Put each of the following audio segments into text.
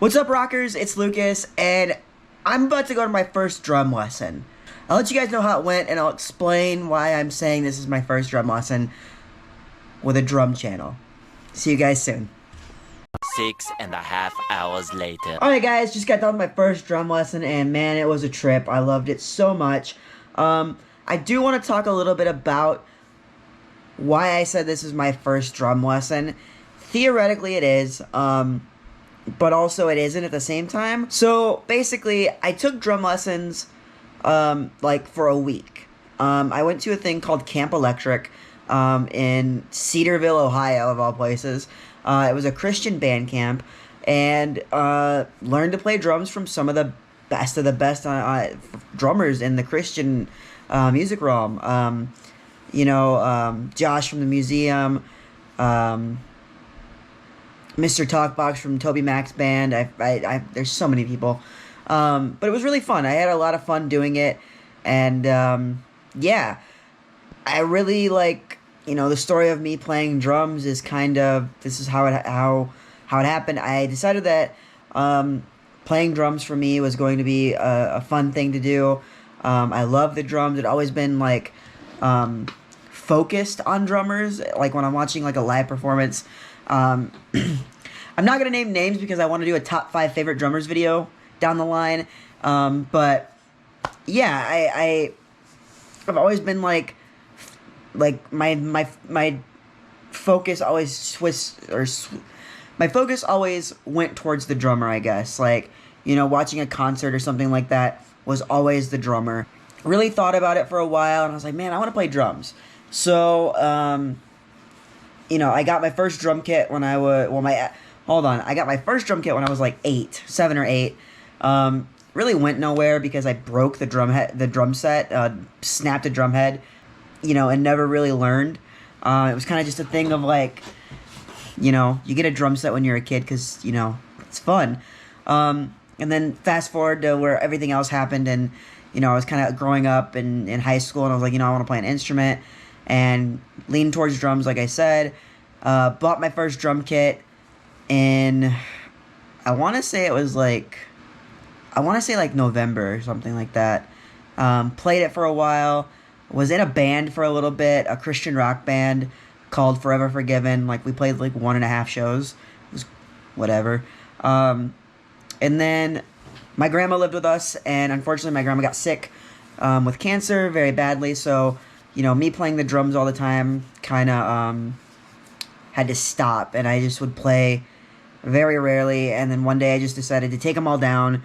What's up, rockers? It's Lucas, and I'm about to go to my first drum lesson. I'll let you guys know how it went, and I'll explain why I'm saying this is my first drum lesson with a drum channel. See you guys soon. 6.5 hours later. Alright guys, just got done with my first drum lesson, and man, it was a trip. I loved it so much. I do want to talk a little bit about why I said this is my first drum lesson. Theoretically it is, but also it isn't at the same time. So basically, I took drum lessons like for a week. I went to a thing called Camp Electric in Cedarville, Ohio, of all places. It was a Christian band camp, and learned to play drums from some of the best drummers in the Christian music realm. Josh from the Museum, Mr. Talkbox from Toby Mac's band. There's so many people. But it was really fun. I had a lot of fun doing it. And, yeah. I really like, the story of me playing drums is kind of, this is how it happened. I decided that, playing drums for me was going to be a fun thing to do. I love the drums. It's always been, like, focused on drummers. Like, when I'm watching, like, a live performance, I'm not going to name names because I want to do a top 5 favorite drummers video down the line. But yeah, I've always been like my focus always my focus always went towards the drummer, I guess. Like, watching a concert or something like that was always the drummer. Really thought about it for a while, and I was like, man, I want to play drums. So, I got my first drum kit when I was, I got my first drum kit when I was like 7 or 8. Really went nowhere because I broke the drum set, snapped a drum head, and never really learned. It was kind of just a thing of like, you get a drum set when you're a kid because, it's fun. And then fast forward to where everything else happened, and, I was kind of growing up in high school, and I was like, I want to play an instrument, and leaned towards drums, like I said. Bought my first drum kit in, I want to say like November or something like that. Played it for a while. Was in a band for a little bit, a Christian rock band called Forever Forgiven. Like, we played like 1.5 shows. It was whatever. And then my grandma lived with us, and unfortunately my grandma got sick with cancer very badly. So, me playing the drums all the time kind of had to stop, and I just would play very rarely. And then one day I just decided to take them all down,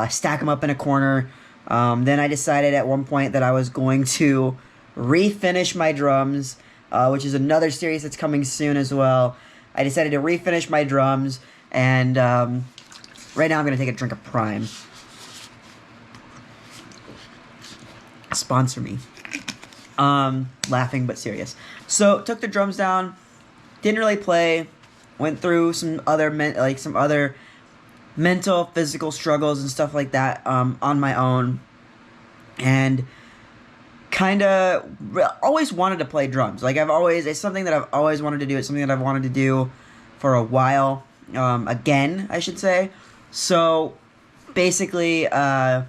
stack them up in a corner. Then I decided at one point that I was going to refinish my drums, which is another series that's coming soon as well. I decided to refinish my drums, and right now I'm going to take a drink of Prime. Sponsor me. Laughing but serious. So, took the drums down, didn't really play, went through some other mental, physical struggles and stuff like that on my own, and kind of always wanted to play drums. Like, it's something that I've always wanted to do. It's something that I've wanted to do for a while, again, I should say. So, basically, I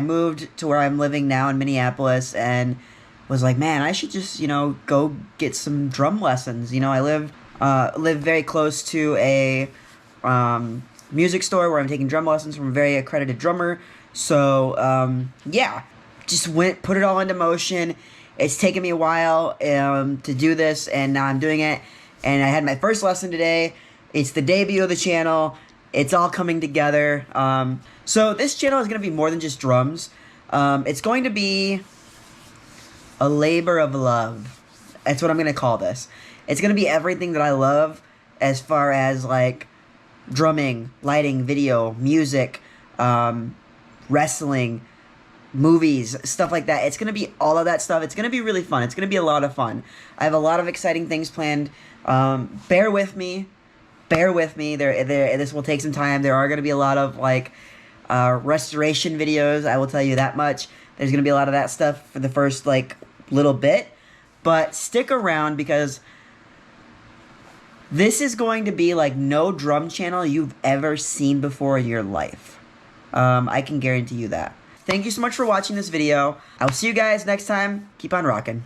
moved to where I'm living now in Minneapolis, and was like, man, I should just, go get some drum lessons. I live very close to a music store where I'm taking drum lessons from a very accredited drummer. So, yeah, just put it all into motion. It's taken me a while to do this, and now I'm doing it. And I had my first lesson today. It's the debut of the channel. It's all coming together. So this channel is going to be more than just drums. It's going to be a labor of love. That's what I'm going to call this. It's going to be everything that I love as far as, like, drumming, lighting, video, music, wrestling, movies, stuff like that. It's going to be all of that stuff. It's going to be really fun. It's going to be a lot of fun. I have a lot of exciting things planned. Bear with me. This will take some time. There are going to be a lot of, like, restoration videos. I will tell you that much. There's going to be a lot of that stuff for the first, like, little bit. But stick around because This is going to be like no drum channel you've ever seen before in your life. I can guarantee you that. Thank you so much for watching this video. I'll see you guys next time. Keep on rocking.